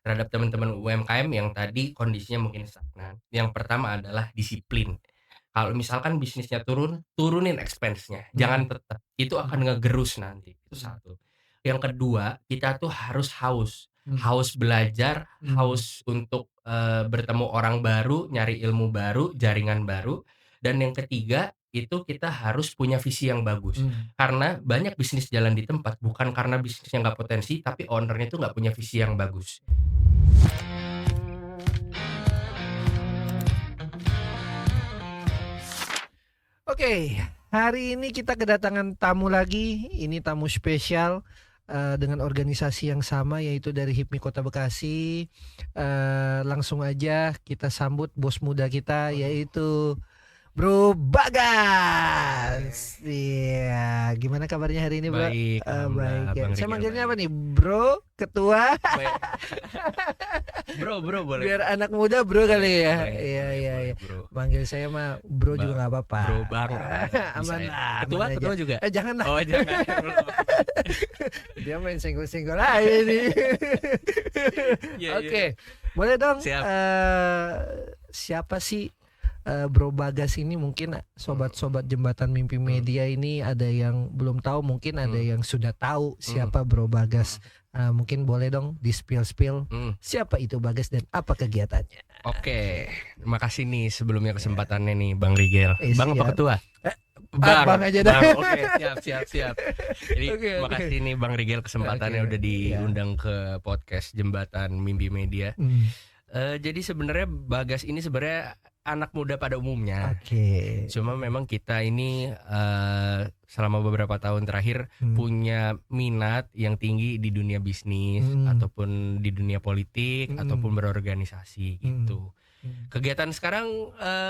terhadap teman-teman UMKM yang tadi kondisinya mungkin stagnan. Yang pertama adalah disiplin. Kalau misalkan bisnisnya turun, turunin expense-nya, jangan Mhm, tetep, itu akan mhm, ngegerus nanti, itu mhm, satu. Yang kedua, kita tuh harus haus, mhm, haus belajar, mmm, haus untuk, bertemu orang baru, nyari ilmu baru, jaringan baru, dan yang ketiga, itu kita harus punya visi yang bagus. mmm. Karena banyak bisnis jalan di tempat, bukan karena bisnisnya nggak potensi, tapi owner-nya tuh nggak punya visi yang bagus. Oke, hari ini kita kedatangan tamu lagi, ini tamu spesial, dengan organisasi yang sama yaitu dari HIPMI Kota Bekasi. Langsung aja kita sambut bos muda kita yaitu Bro Bagas. Iya, gimana kabarnya hari ini, Bro? Baik, Baik alhamdulillah ya. Bang Saya Rigel manggilnya apa baik. nih, Bro, Ketua? Baik. Bro, boleh Biar Bro. anak muda Bro kali ya. Boleh Iya boleh iya boleh iya. Bro. Manggil saya mah Bro juga nggak apa-apa. Bro Bang, bisa Aman ya? lah, aman aja. Ketua juga? Janganlah, Oh jangan, dia main senggol-senggol aja nih. iya iya, Oke, boleh dong, siap. siapa sih, Bro Bagas ini? Mungkin Mhm sobat-sobat Jembatan Mimpi mhm Media ini ada yang belum tahu, mungkin ada mhm yang sudah tahu mhm siapa Bro Bagas. mhm Mungkin boleh dong di-spill-spill, mhm. siapa itu Bagas dan apa kegiatannya? Oke, terima kasih nih sebelumnya Ya, kesempatannya nih Bang Rigel. Bang apa siap. ketua? Eh, Bang Bang aja dah. Bang, oke, siap. Jadi Oke oke. makasih nih Bang Rigel kesempatannya Oke, udah iya. diundang ke podcast Jembatan Mimpi Media. Mmm, Jadi sebenarnya Bagas ini sebenarnya anak muda pada umumnya. oke. Cuma memang kita ini, selama beberapa tahun terakhir Mmm, punya minat yang tinggi di dunia bisnis, mhm, ataupun di dunia politik, mhm, ataupun berorganisasi mhm, gitu. mhm, Kegiatan sekarang,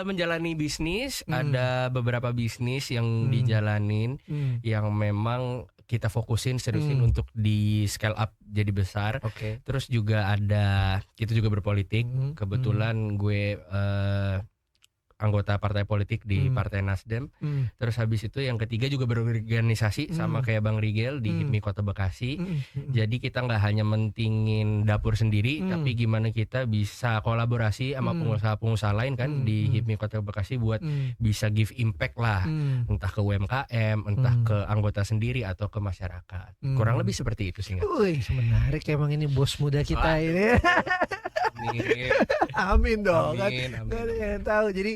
menjalani bisnis, mhm, ada beberapa bisnis yang mhm, dijalanin, mhm, yang memang kita fokusin, seriusin mhm, untuk di scale up jadi besar. oke. Terus juga ada kita juga berpolitik, Mhm, mhm, kebetulan gue, anggota partai politik di mhm, Partai Nasdem. mhm, Terus habis itu yang ketiga juga berorganisasi sama mhm, kayak Bang Rigel di mhm, HIPMI Kota Bekasi. mhm, mhm, Jadi kita nggak hanya mentingin dapur sendiri, tapi mhm, gimana kita bisa kolaborasi sama mhm, pengusaha-pengusaha lain kan mhm, di mhm, HIPMI Kota Bekasi buat mhm, bisa give impact lah, mhm, entah ke UMKM, entah mhm, ke anggota sendiri atau ke masyarakat. Kurang lebih mhm. seperti itu sih, Kak. Wih, menarik emang ini bos muda kita ini. Waduh, amin, Amin dong, kan amin, nggak amin, ada amin. yang tahu. Jadi,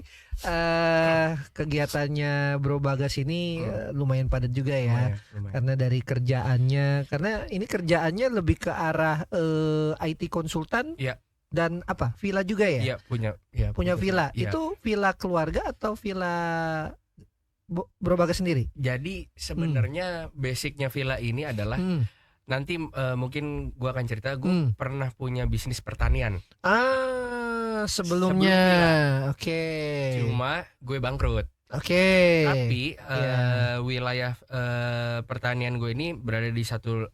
kegiatannya Bro Bagas ini, Mhm, lumayan padat juga ya, lumayan. karena dari kerjaannya karena ini kerjaannya lebih ke arah, IT konsultan Iya dan apa, villa juga ya? iya Punya punya villa, villa, iya. itu villa keluarga atau villa Bro Bagas sendiri? Jadi Mmm, sebenarnya basic-nya villa ini adalah mhm, nanti, mungkin gua akan cerita, gue mmm. pernah punya bisnis pertanian Sebelumnya, sebelum villa, oke. cuma gue bangkrut. Oke, Tapi, iya, wilayah, pertanian gue ini berada di satu,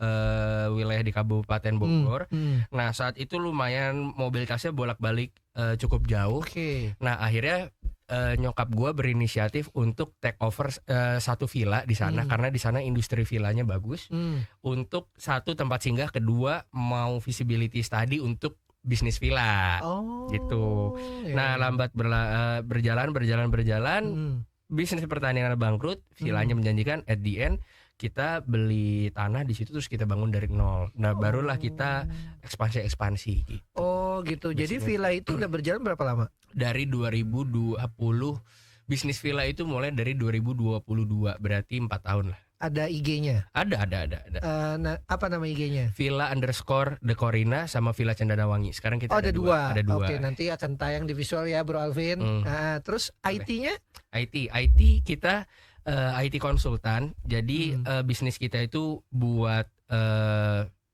wilayah di Kabupaten mmm, Bogor. mhm, Nah, saat itu lumayan mobilitasnya bolak-balik, cukup jauh. oke, Nah, akhirnya, nyokap gua berinisiatif untuk take over, satu villa di sana, mmm, karena di sana industri villanya bagus. mmm. Untuk satu tempat singgah, kedua mau feasibility study untuk bisnis villa, gitu. Oh, ya Nah, ya. berjalan, Mhm, bisnis pertanian bangkrut, villanya mhm. menjanjikan, at the end kita beli tanah di situ terus kita bangun dari nol. Nah, barulah kita Oh. ekspansi gitu, Oh gitu, jadi basicnya. villa itu udah berjalan berapa lama? Dari 2020, bisnis villa itu mulai dari 2022, berarti 4 tahun lah. Ada IG-nya? Ada. Apa nama IG-nya? Villa_The Corina sama Villa Cendanawangi. Sekarang Oh kita ada ada 2. Oke, dua. nanti akan tayang di visual ya Bro Alvin. Mmm, Terus boleh. IT-nya? IT kita, IT konsultan. Jadi, Mmm, bisnis kita itu buat,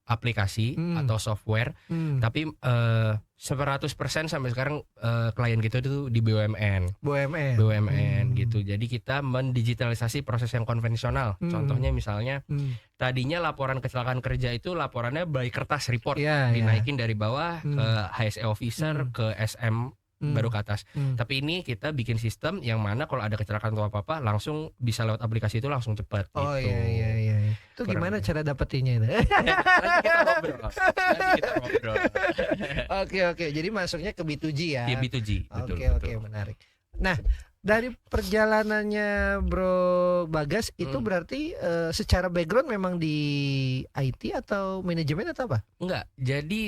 aplikasi mmm, atau software, mmm. tapi, 100% sampai sekarang, klien kita itu di BUMN. BUMN? BUMN Mmm, gitu. Jadi kita mendigitalisasi proses yang konvensional. mhm, Contohnya misalnya mmm. tadinya laporan kecelakaan kerja itu laporannya by kertas report, Iya iya. dinaikin dari bawah ke Mmm, HSE officer, mmm, ke SM, baru mmm, ke atas. mmm. Tapi ini kita bikin sistem yang mana kalau ada kecelakaan atau apa-apa langsung bisa lewat aplikasi itu langsung cepet Oh, iya iya gitu, iya iya. Itu kurang gimana lebih. cara dapetinnya itu? Nanti kita ngobrol. Oke. Jadi masuknya ke B2G ya. Iya B2G, betul. Oke, menarik. Nah, dari perjalanannya Bro Bagas itu berarti secara background memang di IT atau manajemen atau apa? Enggak, jadi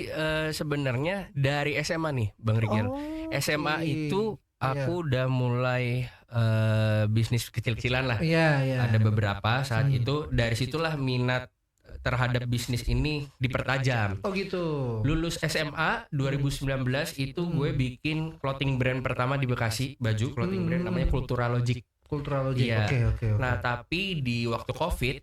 sebenarnya dari SMA nih Bang Rigel. SMA itu aku udah mulai bisnis kecil-kecilan lah. Iya. Ada beberapa saat itu, dari situlah minat terhadap bisnis ini dipertajam. Oh gitu. Lulus SMA 2019 itu gue bikin clothing brand pertama di Bekasi, baju clothing brand namanya Culturalogic. Iya. Oke. Nah tapi di waktu COVID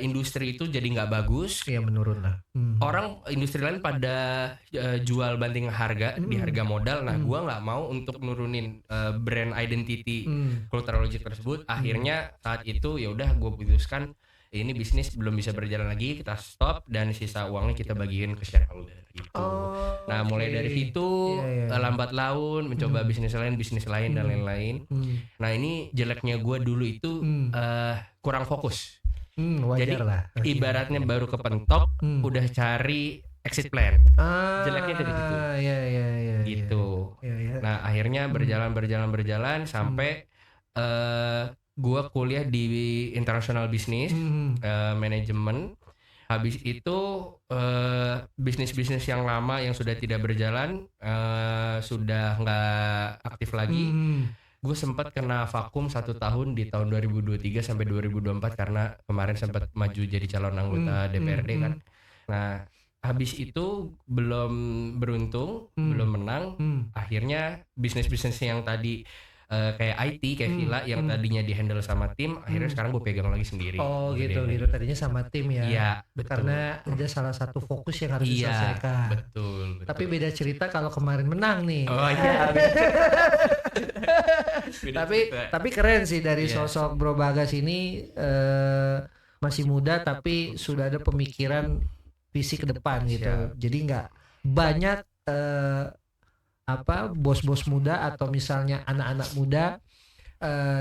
industri itu jadi nggak bagus. Iya, menurun lah. Orang industri lain pada jual banting harga di harga modal. Nah gue nggak mau untuk nurunin brand identity Culturalogic tersebut. Akhirnya saat itu ya udah gue putuskan ini bisnis belum bisa berjalan lagi, kita stop dan sisa uangnya kita bagiin ke shareholder gitu. Nah mulai dari situ lambat laun mencoba bisnis lain dan lain-lain. Nah ini jeleknya gue dulu itu kurang fokus. Wajar Jadi lah. ibaratnya baru kepentok udah cari exit plan. Jeleknya dari situ. Iya. Gitu. Iya. Nah akhirnya berjalan sampai gua kuliah di international business manajemen. Habis itu bisnis yang lama yang sudah tidak berjalan sudah nggak aktif lagi. Gue sempat kena vakum 1 tahun di tahun 2023 sampai 2024 karena kemarin sempat maju jadi calon anggota DPRD kan. Nah habis itu belum beruntung, belum menang. Akhirnya bisnis yang tadi kayak IT, kayak villa yang tadinya dihandle sama tim, akhirnya sekarang gue pegang lagi sendiri. Oh gitu. Tadinya sama tim ya. Iya, betul. Karena ada salah satu fokus yang harus Iya, diselesaikan. betul. Tapi beda cerita kalau kemarin menang nih. Oh iya. Tapi keren sih dari sosok Bro Bagas ini masih muda tapi sudah ada pemikiran visi ke depan gitu. Jadi nggak banyak bos-bos muda atau misalnya anak-anak muda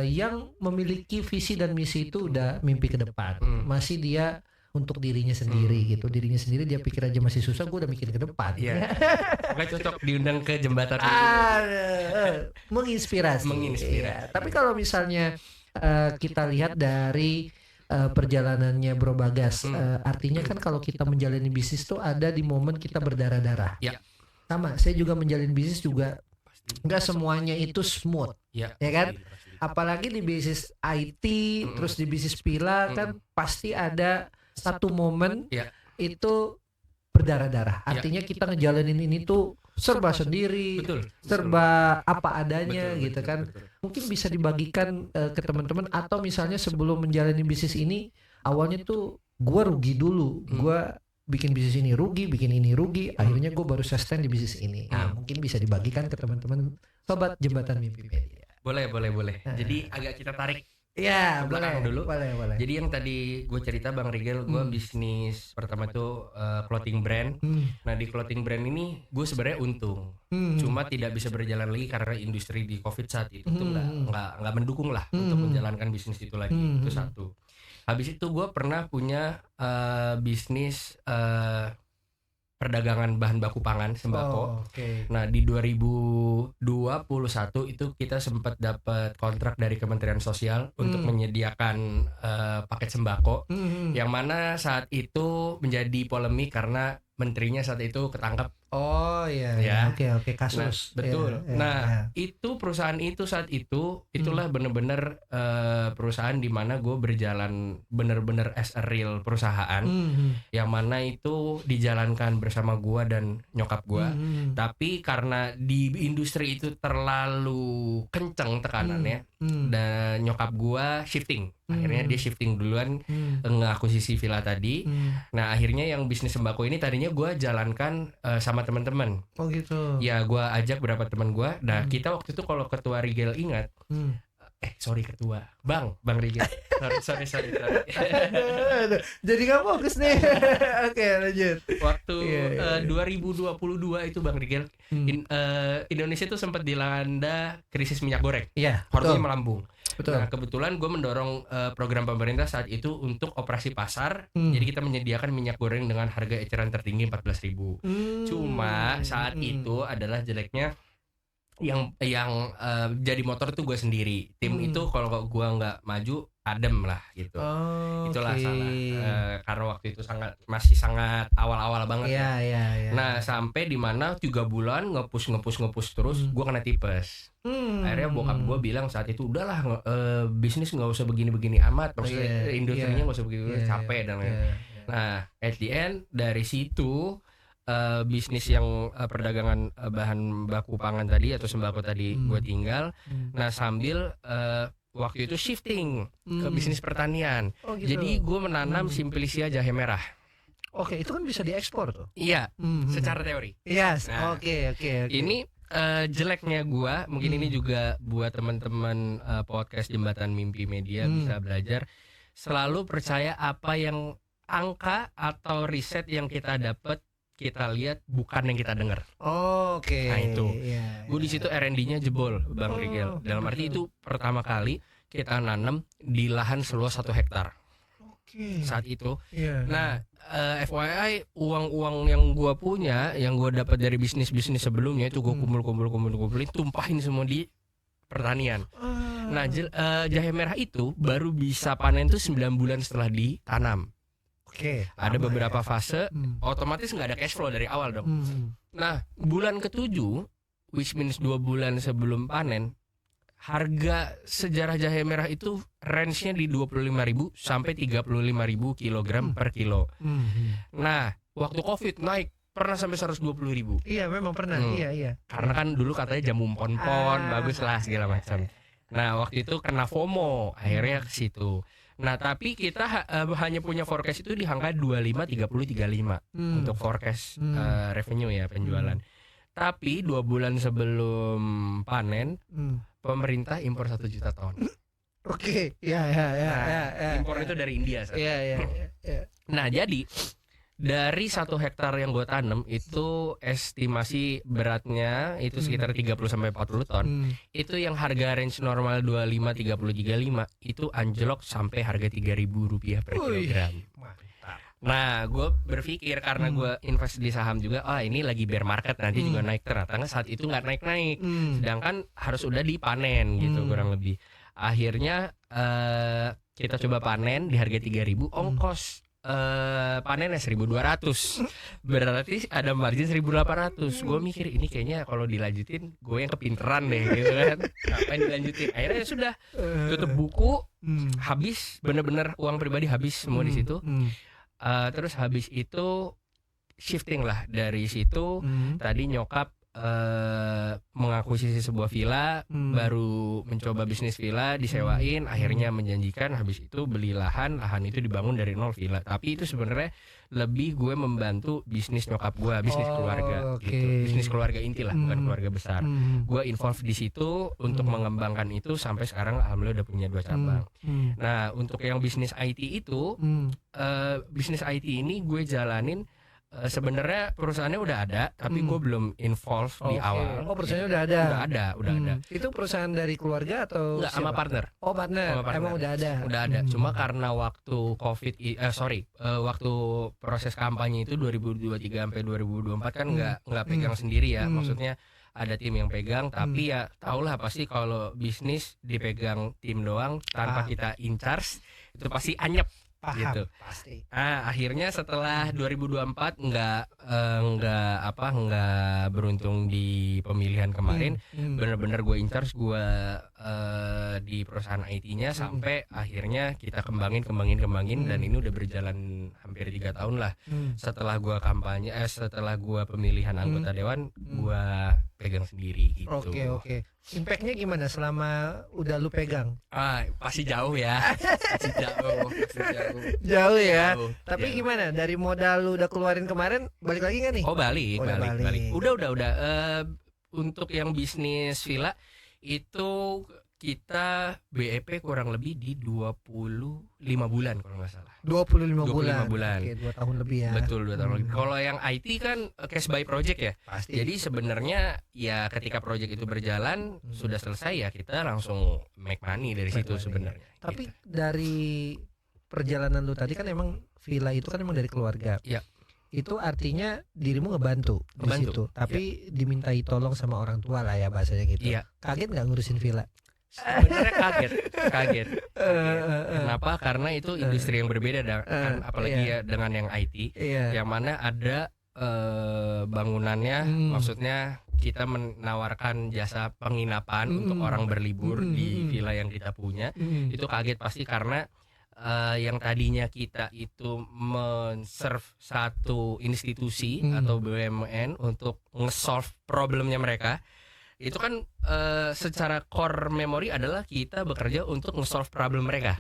yang memiliki visi dan misi itu udah mimpi ke depan. Masih dia untuk dirinya sendiri gitu. Dirinya sendiri dia pikir aja masih susah, gue udah mikir ke depan. Iya. Pokoknya cocok diundang ke jembatan. Menginspirasi. Ya. Tapi kalau misalnya kita lihat dari perjalanannya Bro Bagas, artinya kan kalau kita menjalani bisnis tuh ada di momen kita berdarah-darah. Ya. Sama, saya juga menjalin bisnis juga nggak semuanya itu smooth, ya kan? Apalagi di bisnis IT, terus di bisnis villa kan pasti ada satu momen itu berdarah-darah. Artinya kita ngejalanin ini tuh serba sendiri, serba apa adanya gitu kan. Mungkin bisa dibagikan ke teman-teman atau misalnya sebelum menjalani bisnis ini awalnya tuh gua rugi dulu, gua bikin bisnis ini rugi, akhirnya gue baru sustain di bisnis ini. Nah, mungkin bisa dibagikan ke teman-teman sobat Jembatan Mimpi Media. Boleh. Jadi agak kita tarik ya, ke belakang dulu. Boleh. Jadi yang tadi gue cerita Bang Rigel, gue bisnis pertama itu clothing brand. Nah di clothing brand ini gue sebenarnya untung, cuma tidak bisa berjalan lagi karena industri di COVID saat itu tuh nggak mendukung lah untuk menjalankan bisnis itu lagi. Itu satu. Habis itu gue pernah punya bisnis perdagangan bahan baku pangan sembako. Nah di 2021 itu kita sempat dapat kontrak dari Kementerian Sosial untuk menyediakan paket sembako, yang mana saat itu menjadi polemik karena menterinya saat itu ketangkap. Oh iya. Oke, kasus. Nah, betul. Itu perusahaan itu saat itu itulah benar-benar perusahaan di mana gue berjalan benar-benar as a real perusahaan, yang mana itu dijalankan bersama gue dan nyokap gue. Tapi karena di industri itu terlalu kenceng tekanannya dan nyokap gue shifting. Akhirnya dia shifting duluan ngakuisisi villa tadi. Nah akhirnya yang bisnis sembako ini tadinya gue jalankan sama teman-teman. Oh gitu. Ya gue ajak beberapa teman gue. Nah kita waktu itu kalau ketua Rigel ingat, ketua Bang Rigel. sorry. Jadi nggak fokus nih. Oke, lanjut. Waktu 2022 itu Bang Rigel, Indonesia tuh sempat dilanda krisis minyak goreng. Iya. Harganya melambung. betul. Nah kebetulan gue mendorong program pemerintah saat itu untuk operasi pasar. Jadi kita menyediakan minyak goreng dengan harga eceran tertinggi 14.000. Cuma saat itu adalah jeleknya yang jadi motor tuh gue sendiri. Tim itu kalau gue nggak maju adem lah gitu. Itulah salah karena waktu itu masih sangat awal-awal banget. Ya. Nah sampai di mana 3 bulan ngepush terus gue kena tipes. Akhirnya bokap gue bilang saat itu udahlah bisnis nggak usah begini-begini amat, maksudnya industrinya nggak usah begitu capek dan lain-lain. Nah at the end dari situ bisnis yang perdagangan bahan baku pangan tadi atau sembako tadi gue tinggal. Nah sambil waktu itu shifting ke bisnis pertanian. Gitu. Jadi gue menanam Simplicia jahe merah. Oke, itu kan bisa diekspor tuh. Iya, secara teori. Yes. Nah, Oke. Ini jeleknya gue, mungkin ini juga buat teman-teman podcast Jembatan Mimpi Media bisa belajar. Selalu percaya apa yang angka atau riset yang kita dapat, kita lihat bukan yang kita dengar. Oke. Nah itu, gue di situ R&D-nya jebol, Bang Rigel. Dalam arti itu pertama kali kita nanam di lahan seluas 1 hektar. Saat itu. Nah, FYI uang yang gue punya, yang gue dapat dari bisnis sebelumnya itu gue kumpulin, tumpahin semua di pertanian. Nah, jahe merah itu baru bisa panen tuh 9 bulan setelah ditanam. Ada beberapa fase, otomatis nggak ada cash flow dari awal dong. Nah, bulan ke-7, which means 2 bulan sebelum panen, harga sejarah jahe merah itu range-nya di 25.000 sampai 35.000 kilogram per kilo. Nah, waktu Covid naik pernah sampai 120.000. Iya, memang pernah. Iya. Karena kan dulu katanya jamu pon-pon, bagus lah segala macam. Nah, waktu itu kena FOMO, akhirnya ke situ. Nah, tapi kita hanya punya forecast itu di angka 25, 30, 35 untuk forecast revenue ya, penjualan. Tapi 2 bulan sebelum panen, pemerintah impor 1 juta ton. Ya. Impor itu dari India. Iya. Nah, jadi dari 1 hektar yang gue tanam itu estimasi beratnya itu sekitar 30 sampai 40 ton. Itu yang harga range normal 25, 30, 35 itu anjlok sampai harga Rp3.000 per kilogram. Nah, gue berpikir karena gue invest di saham juga, ini lagi bear market nanti juga naik, ternyata saat itu nggak naik. Sedangkan harus udah dipanen gitu kurang lebih. Akhirnya kita coba panen di harga 3.000, ongkos panennya 1.200, berarti ada margin 1.800. Gue mikir ini kayaknya kalau dilanjutin gue yang kepinteran deh gitu kan, ngapain dilanjutin. Akhirnya ya sudah tutup buku, habis bener-bener uang pribadi habis semua di situ. Terus habis itu shifting lah dari situ. Tadi nyokap mengakuisisi sebuah villa, baru mencoba bisnis villa, disewain, akhirnya menjanjikan, habis itu beli lahan itu dibangun dari nol villa. Tapi itu sebenarnya lebih gue membantu bisnis nyokap gue, bisnis keluarga gitu. Bisnis keluarga inti lah, bukan keluarga besar. Gue involve di situ untuk mengembangkan itu sampai sekarang alhamdulillah udah punya 2 cabang. Nah, untuk yang bisnis IT itu, bisnis IT ini gue jalanin. Sebenarnya perusahaannya udah ada, tapi gue belum involve di awal. Perusahaannya udah ada. Udah ada. Itu perusahaan dari keluarga atau enggak, sama partner? Partner. Emang udah ada. Udah ada. Cuma karena waktu Covid waktu proses kampanye itu 2023 sampai 2024 kan nggak pegang sendiri ya. Maksudnya ada tim yang pegang, tapi ya tahulah pasti kalau bisnis dipegang tim doang tanpa kita in charge itu pasti anyep. Paham, gitu. Pasti. Akhirnya setelah 2024 nggak beruntung di pemilihan kemarin, benar-benar gue in charge, gue di perusahaan IT-nya sampai akhirnya kita kembangin dan ini udah berjalan hampir 3 tahun lah. Setelah gue setelah gue pemilihan anggota dewan, gue pegang sendiri gitu. Oke. Impact-nya gimana selama udah lu pegang? Pasti jauh ya. Pasti jauh. Jauh ya. Tapi gimana? Dari modal lu udah keluarin kemarin, balik lagi nggak nih? Balik. Udah. Untuk yang bisnis villa itu kita BEP kurang lebih di 25 bulan kalau nggak salah. 25 bulan. Oke, 2 tahun lebih ya. Betul, 2 tahun lebih. Kalau yang IT kan case by project ya. Pasti. Jadi sebenarnya ya ketika project itu berjalan sudah selesai ya kita langsung make money dari situ sebenarnya. Tapi gitu. dari perjalanan lu tadi kan emang villa itu kan emang dari keluarga. Iya. Itu artinya dirimu ngebantu di situ, tapi dimintai tolong sama orang tua lah ya bahasanya gitu. Iya. Kaget nggak ngurusin villa? Sebenarnya kaget. Kenapa? Karena itu industri yang berbeda kan, apalagi ya dengan yang IT, yang mana ada bangunannya, maksudnya kita menawarkan jasa penginapan untuk orang berlibur di villa yang kita punya. Itu kaget pasti karena yang tadinya kita itu men-serve satu institusi atau BUMN untuk nge-solve problemnya mereka. Itu kan secara core memory adalah kita bekerja untuk nge-solve problem mereka.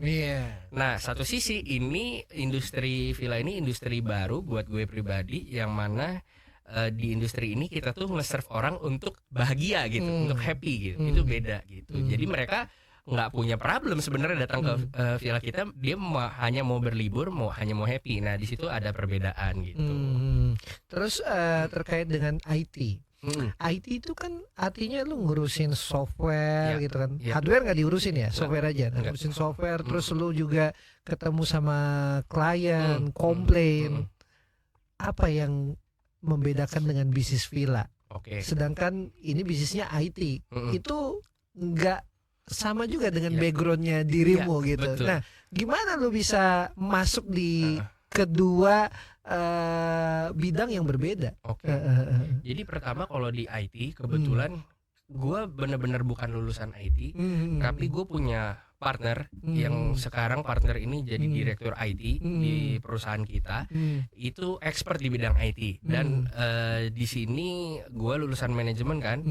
Nah, satu sisi ini industri villa ini industri baru buat gue pribadi, yang mana di industri ini kita tuh nge-serve orang untuk bahagia gitu, untuk happy gitu. Itu beda gitu. Jadi mereka nggak punya problem sebenarnya datang ke villa kita, dia hanya mau berlibur, hanya mau happy. Nah, di situ ada perbedaan gitu. Terus terkait dengan IT. IT itu kan artinya lu ngurusin software gitu kan. Hardware nggak diurusin ya, software aja. Ngurusin software, terus lu juga ketemu sama klien, komplain. Apa yang membedakan dengan bisnis villa? Sedangkan ini bisnisnya IT. Itu nggak sama juga dengan backgroundnya dirimu gitu. Betul. Nah, gimana lu bisa masuk di kedua bidang yang berbeda? Jadi pertama kalau di IT kebetulan gue benar-benar bukan lulusan IT, tapi gue punya partner yang sekarang partner ini jadi direktur IT di perusahaan kita. Itu expert di bidang IT dan di sini gue lulusan manajemen kan.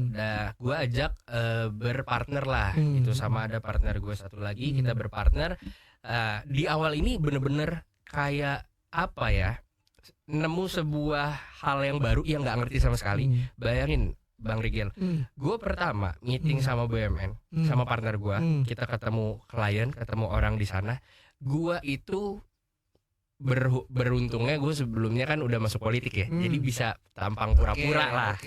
Nah, gue ajak berpartner lah itu sama ada partner gue satu lagi, kita berpartner. Di awal ini bener-bener kayak apa ya, nemu sebuah hal yang baru yang nggak ngerti sama sekali. Bayangin Bang Rigel, gue pertama meeting sama BUMN, sama partner gue, kita ketemu klien, ketemu orang di sana. Gue itu beruntungnya gue sebelumnya kan udah masuk politik ya, jadi bisa tampang pura-pura lah.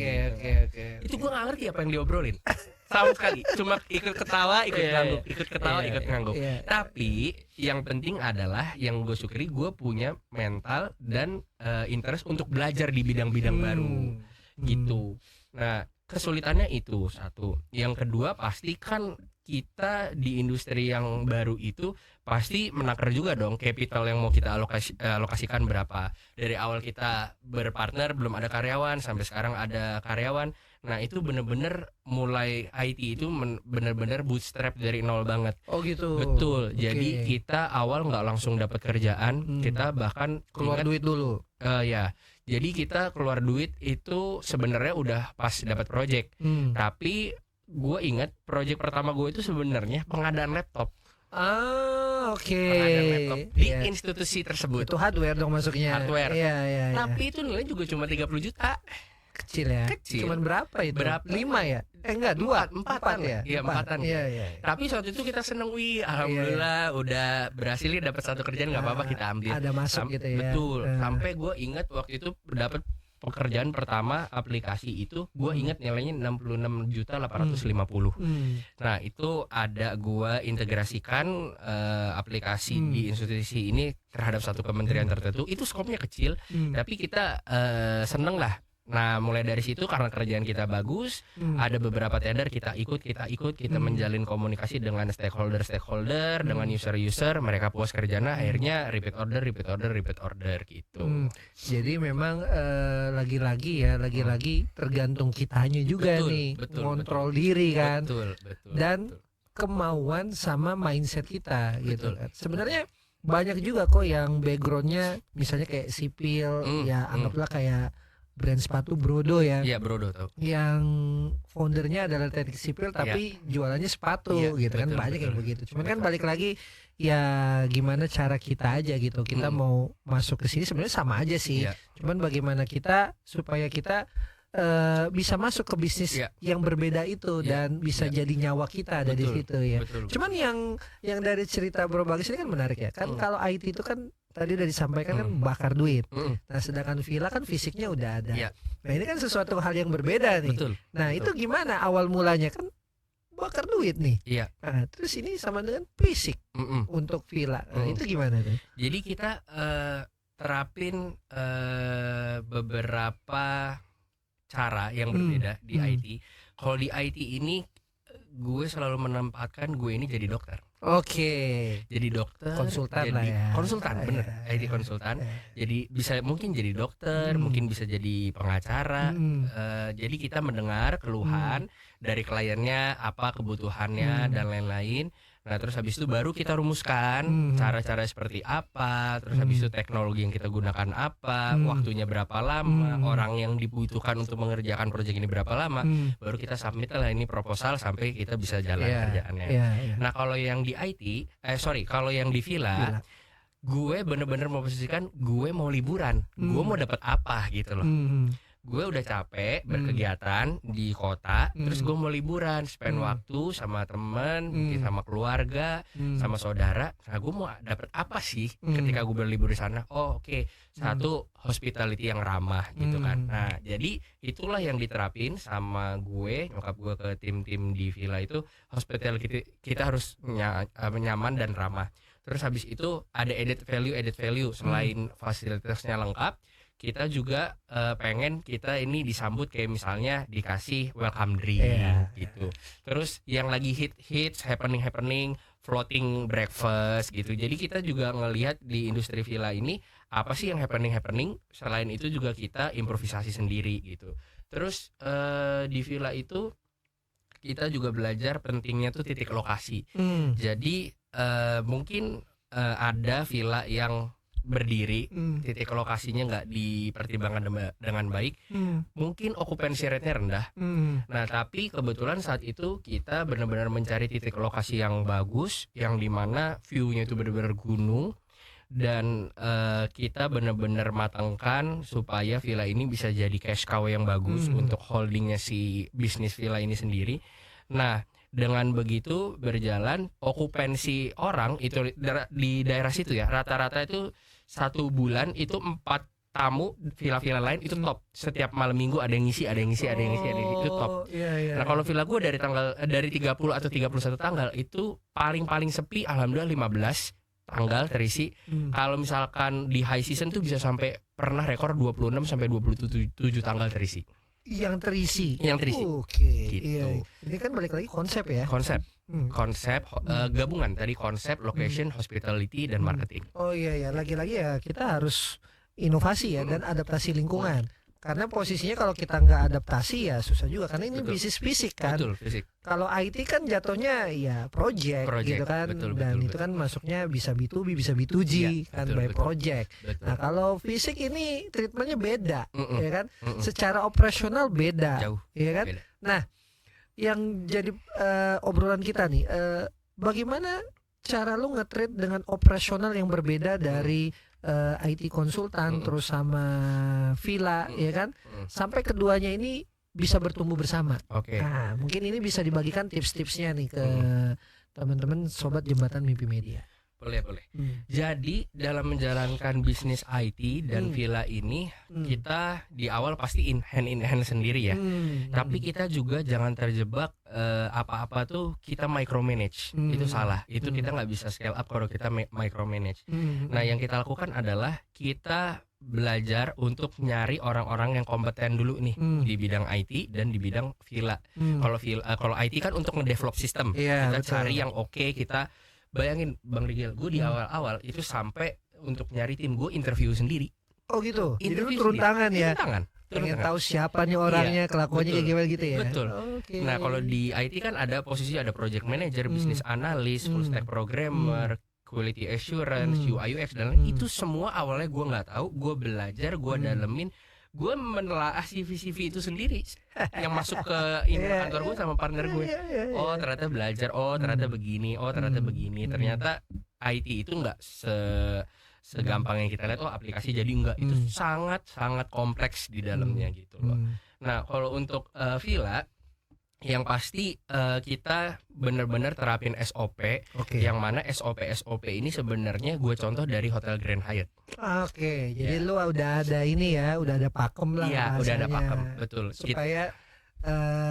Itu gue nggak ngerti apa yang diobrolin sama sekali, cuma ikut ketawa, ikut ngangguk, ikut ketawa, ikut ngangguk. Tapi yang penting adalah yang gue syukuri, gue punya mental dan interest untuk belajar di bidang-bidang baru gitu. Nah, kesulitannya itu satu. Yang kedua pasti kan kita di industri yang baru itu pasti menakar juga dong capital yang mau kita alokasikan berapa. Dari awal kita berpartner belum ada karyawan sampai sekarang ada karyawan. Nah, itu bener-bener mulai IT itu bener-bener bootstrap dari nol banget. Oh gitu. Betul. Jadi kita awal nggak langsung dapat kerjaan, kita bahkan keluar duit dulu. Ya. Jadi kita keluar duit itu sebenarnya udah pas dapat project. Tapi gue ingat project pertama gue itu sebenarnya pengadaan laptop. Pengadaan laptop di institusi tersebut. Itu hardware dong masuknya. Hardware. Iya. Tapi itu nilainya juga cuma 30 juta. Kecil ya. Cuman berapa itu? 5 ya? Enggak, 4 ya? Iya, 4-an. Iya. Tapi saat itu kita seneng, alhamdulillah udah berhasil nih dapat satu kerjaan, nggak apa-apa kita ambil. Ada masuk gitu ya. Betul. Sampai gue ingat waktu itu dapat pekerjaan pertama aplikasi itu, gue ingat nilainya 66.850. Nah, itu ada gue integrasikan aplikasi di institusi ini terhadap satu kementerian tertentu. Itu skopnya kecil, tapi kita seneng lah. Nah, mulai dari situ karena kerjaan kita bagus, ada beberapa tender kita ikut, kita menjalin komunikasi dengan stakeholder, dengan user, mereka puas kerjanya, akhirnya repeat order gitu. Jadi memang lagi-lagi tergantung kitanya juga kontrol diri kan, dan kemauan sama mindset kita gitu kan. Sebenarnya banyak juga kok yang backgroundnya misalnya kayak sipil, ya anggaplah kayak brand sepatu Brodo ya. Iya, Brodo tuh. Yang foundernya adalah teknik sipil tapi jualannya sepatu gitu kan, banyak yang begitu. Cuman kan balik lagi ya gimana cara kita aja gitu. Kita mau masuk ke sini sebenarnya sama aja sih. Cuman bagaimana kita supaya kita bisa masuk ke bisnis Iya. yang berbeda itu Iya. dan bisa Iya. jadi nyawa kita ada di Betul. situ ya. Betul. Cuman yang dari cerita Bro Bagus ini kan menarik ya. Kan kalau IT itu kan tadi udah disampaikan kan bakar duit. Nah, sedangkan villa kan fisiknya udah ada. Iya. Nah, ini kan sesuatu hal yang berbeda nih. Betul. Nah, Betul. itu gimana awal mulanya kan bakar duit nih. Iya. Nah, terus ini sama dengan fisik untuk villa. Nah, itu gimana tuh? Jadi kita terapin beberapa cara yang berbeda di IT. Kalau di IT ini gue selalu menempatkan gue ini jadi dokter. Oke. Jadi dokter, Konsultan jadi lah ya. konsultan, bener. Ya, IT konsultan. Jadi bisa mungkin jadi dokter, mungkin bisa jadi pengacara. Jadi kita mendengar keluhan dari kliennya, apa kebutuhannya dan lain-lain. Nah, terus habis itu baru kita rumuskan cara-cara seperti apa, terus habis itu teknologi yang kita gunakan apa, waktunya berapa lama, orang yang dibutuhkan untuk mengerjakan proyek ini berapa lama, baru kita submit lah ini proposal sampai kita bisa jalan kerjaannya. Nah, kalau yang di IT, kalau yang di villa, gue bener-bener memposisikan gue mau liburan, gue mau dapat apa gitu loh. Gue udah capek berkegiatan di kota, terus gue mau liburan, spend waktu sama temen, mungkin sama keluarga, sama saudara. Nah, gue mau dapet apa sih ketika gue berlibur di sana? Oh, oke. Satu, hospitality yang ramah gitu kan. Nah, jadi itulah yang diterapin sama gue, nyokap gue ke tim-tim di villa itu. Hospitality kita harus nyaman dan ramah. Terus habis itu ada added value selain fasilitasnya lengkap. Kita juga pengen kita ini disambut kayak misalnya dikasih welcome drink gitu. Terus yang lagi hits happening floating breakfast gitu. Jadi kita juga ngelihat di industri villa ini apa sih yang happening. Selain itu juga kita improvisasi sendiri gitu. Terus di villa itu kita juga belajar pentingnya tuh titik lokasi. Jadi mungkin ada villa yang berdiri, titik lokasinya nggak dipertimbangkan dengan baik, mungkin okupansi rate-nya rendah. Nah, tapi kebetulan saat itu kita benar-benar mencari titik lokasi yang bagus, yang dimana view-nya itu benar-benar gunung, dan kita benar-benar matangkan supaya villa ini bisa jadi cash cow yang bagus untuk holdingnya si bisnis villa ini sendiri. Nah, dengan begitu berjalan, okupansi orang itu di daerah situ ya, rata-rata itu 1 bulan itu 4 tamu villa-villa lain itu top. Setiap malam minggu ada yang ngisi itu top. Nah, kalau villa gue dari 30 atau 31 tanggal itu paling sepi alhamdulillah 15 tanggal terisi. Kalau misalkan di high season tuh bisa sampai pernah rekor 26 sampai 27 tanggal terisi. Yang terisi. Oke. Gitu. Iya. Ini kan balik lagi konsep ya. Konsep gabungan tadi konsep, location, hospitality dan marketing. Oh iya, lagi-lagi ya kita harus inovasi ya dan adaptasi lingkungan. Karena posisinya kalau kita nggak adaptasi ya susah juga karena ini bisnis fisik kan. Betul, fisik. Kalau IT kan jatuhnya ya project gitu kan, dan itu kan masuknya bisa B2B bisa B2G kan by project. Nah, kalau fisik ini treatmentnya beda, ya kan? Secara operasional beda, jauh, ya kan? Beda. Nah, yang jadi obrolan kita nih, bagaimana cara lu nge-treat dengan operasional yang berbeda dari IT konsultan terus sama villa, ya kan? Sampai keduanya ini bisa bertumbuh bersama. Nah, mungkin ini bisa dibagikan tips-tipsnya nih ke teman-teman sobat Jembatan Mimpi Media. Boleh. Jadi dalam menjalankan bisnis IT dan villa ini kita di awal pasti hand in hand sendiri ya. Tapi kita juga jangan terjebak apa-apa tuh kita micromanage. Itu salah. Itu kita nggak bisa scale up kalau kita micromanage. Nah, yang kita lakukan adalah kita belajar untuk nyari orang-orang yang kompeten dulu nih di bidang IT dan di bidang villa. Kalau IT kan untuk ngedevelop sistem. Kita cari yang oke, kita bayangin Bang Rigel, gue di awal-awal itu sampai untuk nyari tim gue interview sendiri. Oh gitu. Jadi lu Interview turun tangan ya. Pengen tahu siapa nih orangnya, kelakuannya kayak gimana gitu ya. Betul. Nah, kalau di IT kan ada posisi ada project manager, business analyst, full stack programmer, quality assurance, UI UX dan lain. Itu semua awalnya gue nggak tahu, gue belajar, gue dalemin, gue menelaah CV itu sendiri yang masuk ke email kantor gue sama partner gue. Oh, ternyata belajar, ternyata begini, ternyata IT itu nggak segampang yang kita lihat. Aplikasi jadi enggak, itu sangat kompleks di dalamnya gitu loh. Nah, kalau untuk villa yang pasti kita benar-benar terapin SOP, Oke. yang mana SOP ini sebenarnya gue contoh dari Hotel Grand Hyatt. Oke, jadi lu udah ada ini ya, udah ada pakem lah Iya, udah ada bahasanya. pakem, betul. Supaya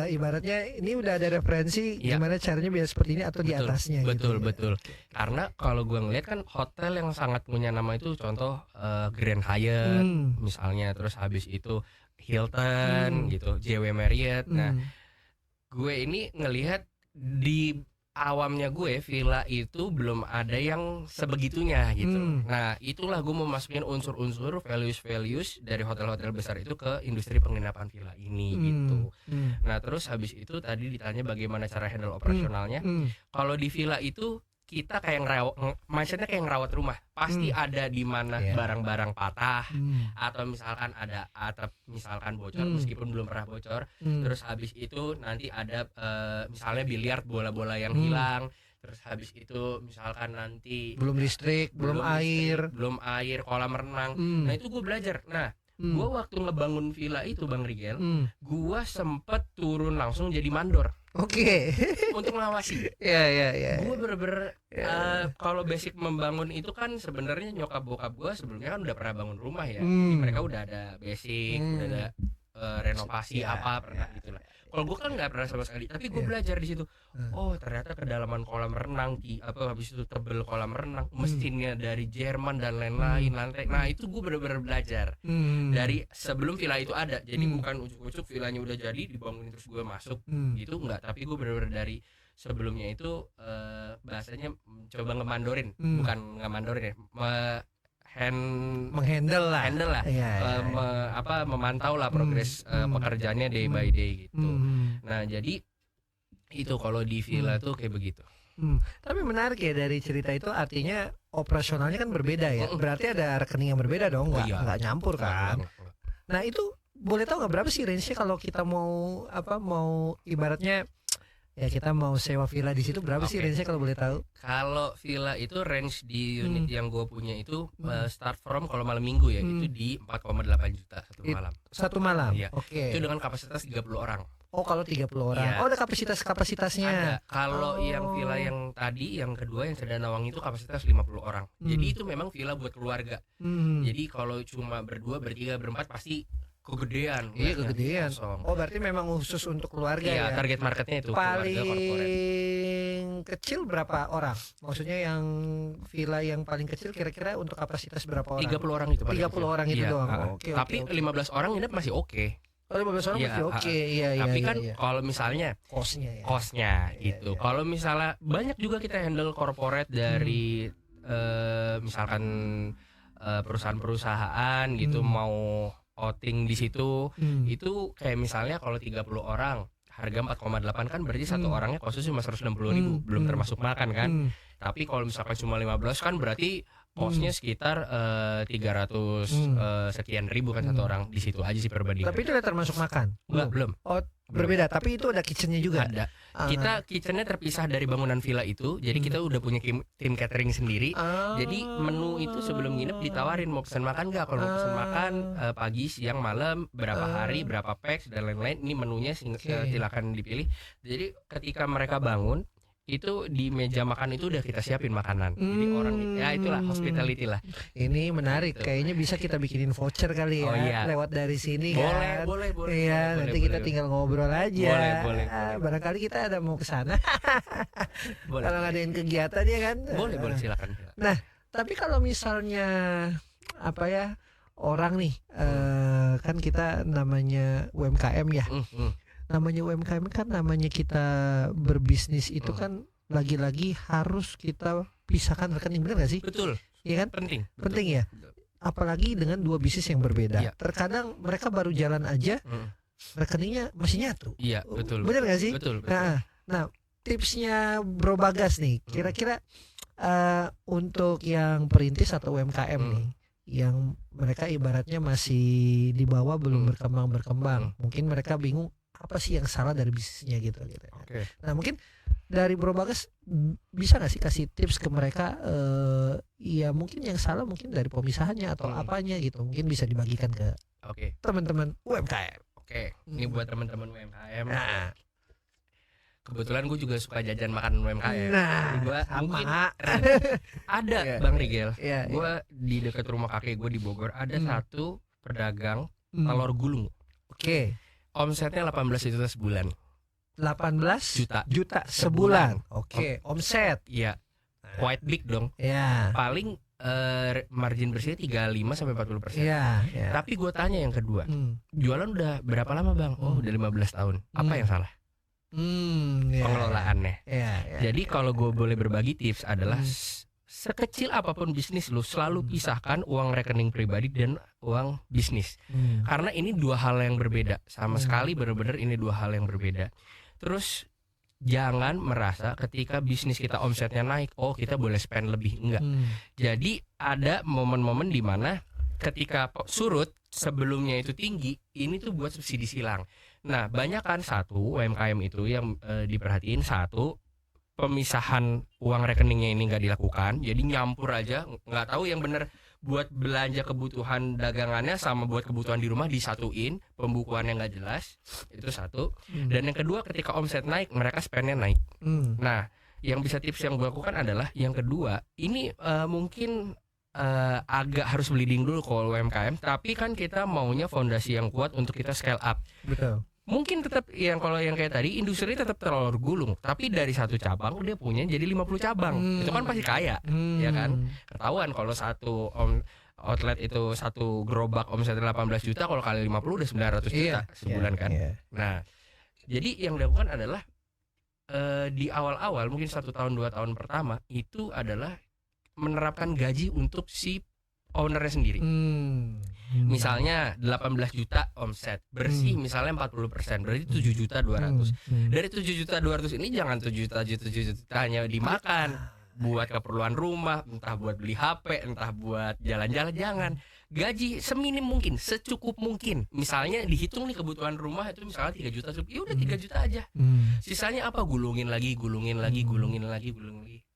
ibaratnya ini udah ada referensi Iya. gimana caranya biar seperti ini atau di Betul, atasnya betul, gitu. betul. Karena kalau gue ngeliat kan hotel yang sangat punya nama itu contoh Grand Hyatt misalnya, terus habis itu Hilton gitu, JW Marriott. Nah, gue ini ngelihat di awamnya gue villa itu belum ada yang sebegitunya gitu. Nah, itulah gue mau masukin unsur-unsur values dari hotel-hotel besar itu ke industri penginapan villa ini gitu. Nah, terus habis itu tadi ditanya bagaimana cara handle operasionalnya. Kalau di villa itu kita kayak mindsetnya kayak ngerawat rumah. Pasti ada di mana barang-barang patah atau misalkan ada atap misalkan bocor meskipun belum pernah bocor. Terus habis itu nanti ada misalnya biliar bola-bola yang hilang. Terus habis itu misalkan nanti belum listrik, belum air, kolam renang. Nah, itu gue belajar. Nah, gue waktu ngebangun villa itu Bang Rigel, gue sempet turun langsung jadi mandor. Oke. Untuk ngawasi. Ya. Gue bener-bener kalau basic membangun itu kan sebenarnya nyokap bokap gue sebelumnya kan udah pernah bangun rumah ya. Jadi mereka udah ada basic, udah ada renovasi apa pernah gitulah. Kalau gue kan nggak pernah sama sekali, tapi gue belajar di situ. Oh, ternyata kedalaman kolam renang, habis itu tebel kolam renang, mesinnya dari Jerman dan lain-lain, lantai. Nah, itu gue benar-benar belajar dari sebelum villa itu ada. Jadi bukan ujuk-ujuk villanya udah jadi dibangunin terus gue masuk gitu, enggak. Tapi gue benar-benar dari sebelumnya itu bahasanya coba ngemandorin, bukan ngemandorin ya, menghandle lah. Memantau lah progres pekerjaannya day by day gitu. Nah, jadi itu kalau di villa tuh kayak begitu. Tapi menarik ya dari cerita itu, artinya operasionalnya kan berbeda ya. Berarti ada rekening yang berbeda dong, nggak nyampur kan. Nah, itu boleh tahu nggak berapa sih range-nya kalau kita mau ibaratnya ya kita mau sewa villa di situ, berapa sih range-nya kalau boleh tahu? Kalau villa itu range di unit yang gue punya itu start from kalau malam minggu ya itu di 4,8 juta satu malam. Satu malam. Iya. Oke. Itu dengan kapasitas 30 orang. Oh, kalau 30 orang. Iya. Oh, ada kapasitasnya. Ada. Kalau yang villa yang tadi yang kedua yang Cendana Wangi itu kapasitas 50 orang. Jadi itu memang villa buat keluarga. Jadi kalau cuma berdua, bertiga, berempat pasti kegedean. Iya, kegedean. Kosong. Oh, berarti memang khusus untuk keluarga ya. Target marketnya itu paling kecil berapa orang? Maksudnya yang villa yang paling kecil kira-kira untuk kapasitas berapa orang? 30 orang itu. 30 orang itu doang. Tapi 15 orang nginep masih oke. Oh, 15 orang masih oke. Iya. Tapi kan kalau misalnya kosnya gitu. Kalau misalnya banyak juga kita handle corporate dari misalkan perusahaan-perusahaan gitu mau outing di situ, itu kayak misalnya kalau 30 orang harga 4,8 kan berarti satu orangnya kosnya cuma 160.000, belum termasuk makan kan. Tapi kalau misalkan cuma 15 kan berarti kosnya sekitar 300 sekian ribu kan satu orang. Di situ aja sih perbandingan. Tapi itu udah termasuk makan? Belum. Oh, berbeda, tapi itu ada kitchennya juga? Ada. Kita kitchennya terpisah dari bangunan villa itu. Jadi kita udah punya tim catering sendiri. Jadi menu itu sebelum nginep ditawarin mau pesan makan nggak. Kalau mau pesan makan pagi, siang, malam, berapa hari, berapa packs dan lain-lain. Ini menunya silakan dipilih. Jadi ketika mereka bangun itu di meja makan itu udah kita siapin makanan. Jadi orang ya itulah hospitality lah. Ini menarik, kayaknya bisa kita bikinin voucher kali ya. Lewat dari sini kan. Boleh. Iya, nanti kita tinggal ngobrol aja. Boleh. Barangkali kita ada mau ke sana. Kalau ngadain kegiatan ya kan. Boleh silakan. Nah, tapi kalau misalnya orang nih kan kita namanya UMKM ya. Namanya UMKM kan namanya kita berbisnis itu kan lagi-lagi harus kita pisahkan rekening, benar gak sih? Betul. Iya kan? Penting ya. Apalagi dengan dua bisnis yang berbeda. Iya. Terkadang mereka baru jalan aja rekeningnya masih nyatu. Iya, betul. Benar gak sih? Betul. Nah, tipsnya Bro Bagas nih, kira-kira untuk yang perintis atau UMKM nih, yang mereka ibaratnya masih di bawah, belum berkembang. Mungkin mereka bingung apa sih yang salah dari bisnisnya gitu. Okay. Nah, mungkin dari Bro Bagas bisa nggak sih kasih tips ke mereka, ya mungkin yang salah mungkin dari pemisahannya atau apanya gitu, mungkin bisa dibagikan ke teman-teman UMKM. Oke, ini buat teman-teman UMKM. Nah, Kebetulan gue juga suka jajan makanan UMKM. Jadi gue mungkin ada Iya, Bang Rigel. iya, Gue di dekat rumah kakek gue di Bogor ada satu pedagang Hmm. telur gulung. Oke. Omsetnya 18 juta sebulan. 18 juta sebulan. Oke, omset. Iya, quite big dong. Ya. Paling margin bersihnya 35 sampai 40%. Iya, ya. Tapi gue tanya yang kedua, Hmm. jualan udah berapa lama Bang? Oh, udah 15 tahun. Apa yang salah? Ya. Pengelolaannya. Ya, ya. Jadi kalau gue boleh berbagi tips adalah sekecil apapun bisnis lu selalu pisahkan uang rekening pribadi dan uang bisnis. Karena ini dua hal yang berbeda. Sama sekali benar-benar ini dua hal yang berbeda. Terus jangan merasa ketika bisnis kita omsetnya naik, oh kita boleh spend lebih. Enggak. Jadi ada momen-momen di mana ketika surut sebelumnya itu tinggi, ini tuh buat subsidi silang. Nah, banyak kan satu UMKM itu yang diperhatiin, satu pemisahan uang rekeningnya ini nggak dilakukan, jadi nyampur aja, nggak tahu yang bener buat belanja kebutuhan dagangannya sama buat kebutuhan di rumah disatuin, pembukuannya nggak jelas, itu satu. Dan yang kedua ketika omset naik, mereka spendnya naik. Nah, yang bisa tips yang gue lakukan adalah yang kedua, ini mungkin agak harus bleeding dulu kalau UMKM, tapi kan kita maunya fondasi yang kuat untuk kita scale up. Betul. Mungkin tetap yang kalau yang kayak tadi industri tetap telur gulung, tapi dari satu cabang dia punya jadi 50 cabang. Itu kan pasti kaya, ya kan? Ketahuan kalau satu outlet itu satu gerobak omsetnya 18 juta, kalau kali 50 udah 900 juta sebulan kan. Nah, jadi yang dilakukan adalah di awal-awal mungkin 1 tahun 2 tahun pertama itu adalah menerapkan gaji untuk si ownernya sendiri. Misalnya 18 juta omset bersih, misalnya 40%, berarti 7 juta 200. Dari 7 juta 200 ini jangan 7 juta hanya dimakan buat keperluan rumah, entah buat beli HP, entah buat jalan-jalan, jangan. Gaji seminim mungkin, secukup mungkin. Misalnya dihitung nih kebutuhan rumah itu misalnya 3 juta, ya udah 3 juta aja. Sisanya apa? Gulungin lagi.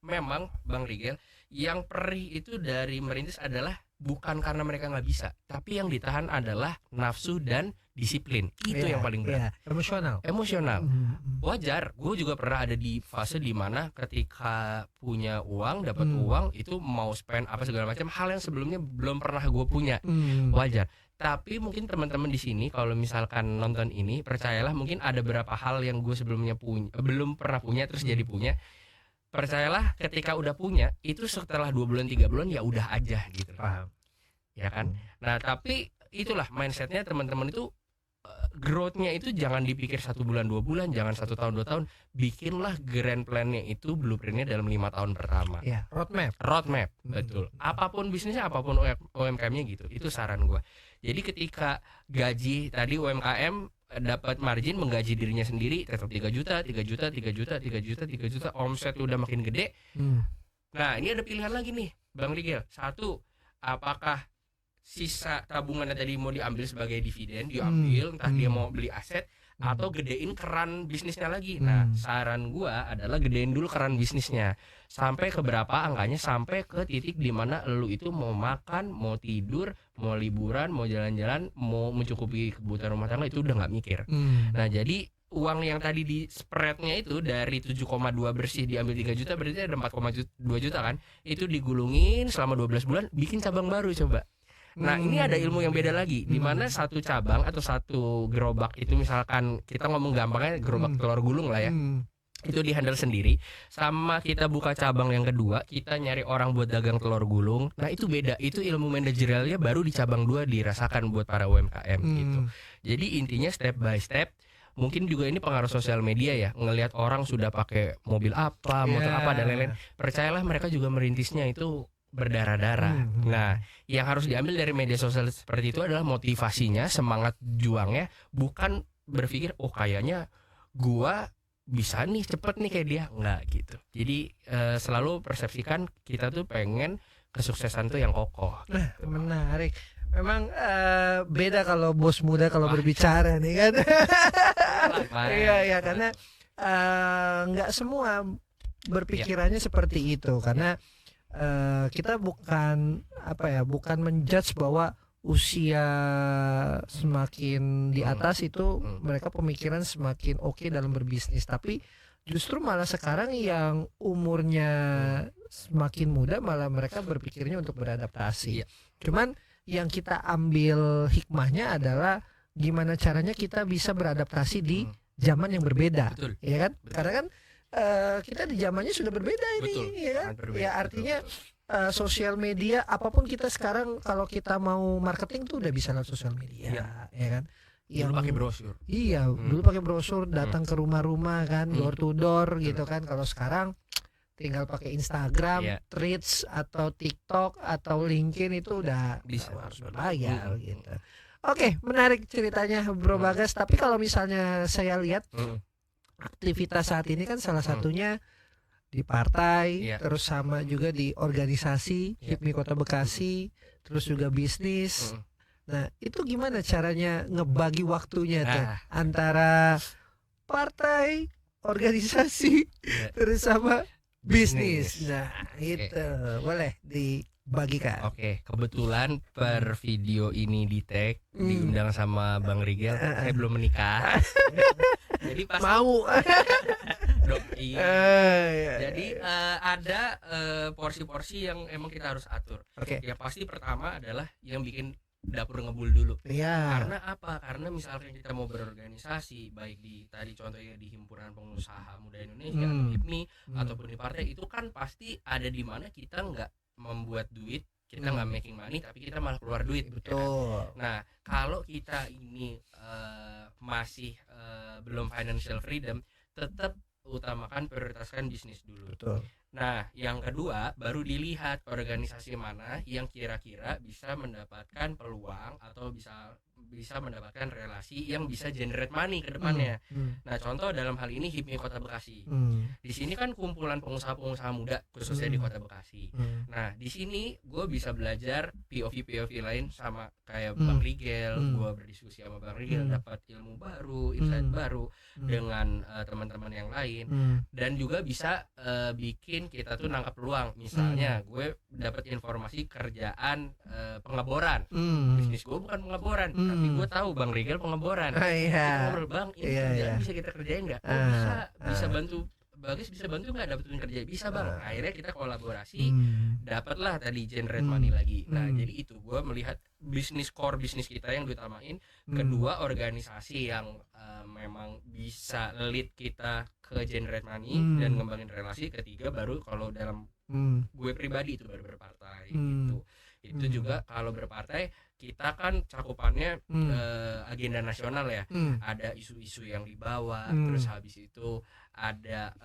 Memang Bang Rigel, yang perih itu dari merintis adalah bukan karena mereka nggak bisa, tapi yang ditahan adalah nafsu dan disiplin. Itu yang paling berat. Emosional. Wajar. Gue juga pernah ada di fase dimana ketika punya uang, dapat uang itu mau spend apa segala macam, hal yang sebelumnya belum pernah gue punya. Wajar. Tapi mungkin teman-teman di sini kalau misalkan nonton ini, percayalah mungkin ada beberapa hal yang gue sebelumnya belum pernah punya terus jadi punya. Percayalah ketika udah punya itu setelah 2 bulan 3 bulan ya udah aja gitu. Paham. Ya kan. Nah tapi itulah mindsetnya teman-teman itu, growth-nya itu jangan dipikir 1 bulan 2 bulan, jangan 1 tahun 2 tahun, bikinlah grand plan-nya itu blueprint-nya dalam 5 tahun pertama. Ya, roadmap. Betul. Apapun bisnisnya, apapun UMKM-nya gitu. Itu saran gue. Jadi ketika gaji tadi UMKM dapat margin menggaji dirinya sendiri tetap 3 juta, omset udah makin gede. Nah, ini ada pilihan lagi nih, Bang Rigel. Satu, apakah sisa tabungannya tadi mau diambil sebagai dividen, diambil, entah dia mau beli aset atau gedein keran bisnisnya lagi. Nah, saran gua adalah gedein dulu keran bisnisnya. Sampai ke berapa angkanya, sampai ke titik di mana lu itu mau makan, mau tidur, mau liburan, mau jalan-jalan, mau mencukupi kebutuhan rumah tangga itu udah nggak mikir. Nah, jadi uang yang tadi di spreadnya itu dari 7,2 bersih diambil 3 juta, berarti ada 4,2 juta kan. Itu digulungin selama 12 bulan, bikin cabang baru coba. Nah, ini ada ilmu yang beda lagi, di mana satu cabang atau satu gerobak itu misalkan kita ngomong gampangnya gerobak telur gulung lah ya. Itu dihandle sendiri. Sama kita buka cabang yang kedua, kita nyari orang buat dagang telur gulung. Nah, itu beda. Itu ilmu manajerialnya baru di cabang 2 dirasakan buat para UMKM gitu. Jadi intinya step by step. Mungkin juga ini pengaruh sosial media ya, ngelihat orang sudah pakai mobil apa, motor apa dan lain-lain. Percayalah mereka juga merintisnya itu berdarah-darah. Nah, yang harus diambil dari media sosial seperti itu adalah motivasinya, semangat juangnya, bukan berpikir oh kayaknya gua bisa nih cepet nih kayak dia, enggak gitu. Jadi selalu persepsikan kita tuh pengen kesuksesan tuh yang kokoh. Nah, menarik. Memang beda kalau bos muda kalau berbicara nih kan. Iya, karena nggak semua berpikirannya seperti itu, karena kita bukan menjudge bahwa usia semakin di atas itu mereka pemikiran semakin oke dalam berbisnis, tapi justru malah sekarang yang umurnya semakin muda malah mereka berpikirnya untuk beradaptasi. Iya. Cuman yang kita ambil hikmahnya adalah gimana caranya kita bisa beradaptasi di zaman yang berbeda. Betul. Ya kan? Betul. Karena kan kita di zamannya sudah berbeda ini. Betul. Ya kan? Sangat berbeda. Ya artinya sosial media apapun kita sekarang kalau kita mau marketing tuh udah bisa lewat sosial media, ya kan? Dulu pakai brosur. Iya, dulu pakai brosur, datang ke rumah-rumah kan, door to door gitu kan. Kalau sekarang tinggal pakai Instagram, Threads atau TikTok atau LinkedIn itu udah bisa harus berbayar gitu. Oke, menarik ceritanya Bro Bagas. Tapi kalau misalnya saya lihat aktivitas saat ini kan salah satunya di partai, terus sama juga di organisasi HIPMI Kota Bekasi, terus juga bisnis. Nah, itu gimana caranya ngebagi waktunya tuh antara partai, organisasi, terus sama bisnis. Nah, itu boleh dibagikan. Oke, kebetulan per video ini di tag diundang sama Bang Rigel. Saya belum menikah. Jadi pas mau doi. Jadi ada porsi-porsi yang emang kita harus atur. Ya pasti pertama adalah yang bikin dapur ngebul dulu. Karena apa? Karena misalkan kita mau berorganisasi, baik di tadi contohnya di Himpunan Pengusaha Muda Indonesia atau HIPMI ataupun di partai, itu kan pasti ada di mana kita nggak membuat duit, kita nggak making money, tapi kita malah keluar duit. Betul. Nah, kalau kita ini masih belum financial freedom, tetap utamakan prioritaskan bisnis dulu. Betul. Nah, yang kedua baru dilihat organisasi mana yang kira-kira bisa mendapatkan peluang atau bisa mendapatkan relasi yang bisa generate money ke depannya. Nah, contoh dalam hal ini HIPMI Kota Bekasi. Di sini kan kumpulan pengusaha-pengusaha muda khususnya di Kota Bekasi. Nah, di sini gue bisa belajar POV lain sama kayak Bang Rigel. Gue berdiskusi sama Bang Rigel, dapat ilmu baru, insight baru dengan teman-teman yang lain, dan juga bisa bikin kita tuh nangkap peluang. Misalnya gue dapat informasi kerjaan pengeboran. Bisnis gue bukan pengeboran, tapi gue tahu Bang Rigel pengeboran. Kita ngobrol, Bang, ini kerjaan bisa kita kerjain nggak? Bisa bantu Bagus, bisa bantu nggak dapetin kerja? Bisa Bang. Akhirnya kita kolaborasi, dapatlah tadi generate money lagi. Nah, jadi itu gue melihat core bisnis kita yang diutamain. Kedua, organisasi yang memang bisa lead kita ke generate money dan ngembangin relasi. Ketiga, baru kalau dalam gue pribadi itu baru berpartai gitu. Itu juga kalau berpartai kita kan cakupannya agenda nasional ya. Ada isu-isu yang dibawa, terus habis itu ada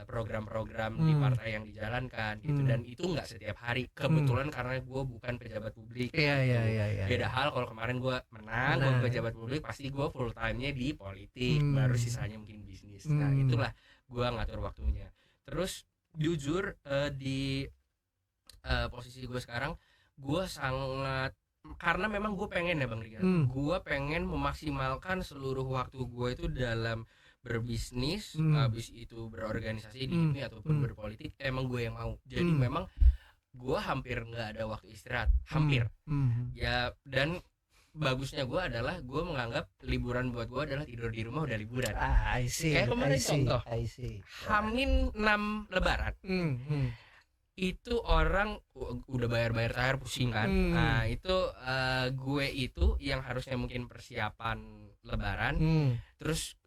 program-program di partai yang dijalankan gitu, dan itu nggak setiap hari. Kebetulan karena gue bukan pejabat publik. Beda hal kalau kemarin gue menang, gue pejabat publik, pasti gue full time-nya di politik, baru sisanya mungkin bisnis. Nah, itulah gue ngatur waktunya. Terus jujur di posisi gue sekarang, gue sangat, karena memang gue pengen ya Bang Riga, gue pengen memaksimalkan seluruh waktu gue itu dalam berbisnis, habis itu berorganisasi di HIPMI ataupun berpolitik. Emang gue yang mau. Jadi memang gue hampir nggak ada waktu istirahat, hampir. Ya, dan bagusnya gue adalah gue menganggap liburan buat gue adalah tidur di rumah udah liburan. Kayak kemarin contoh, Hamin 6 Lebaran. Itu orang udah bayar THR pusing kan. Nah, itu gue itu yang harusnya mungkin persiapan Lebaran, terus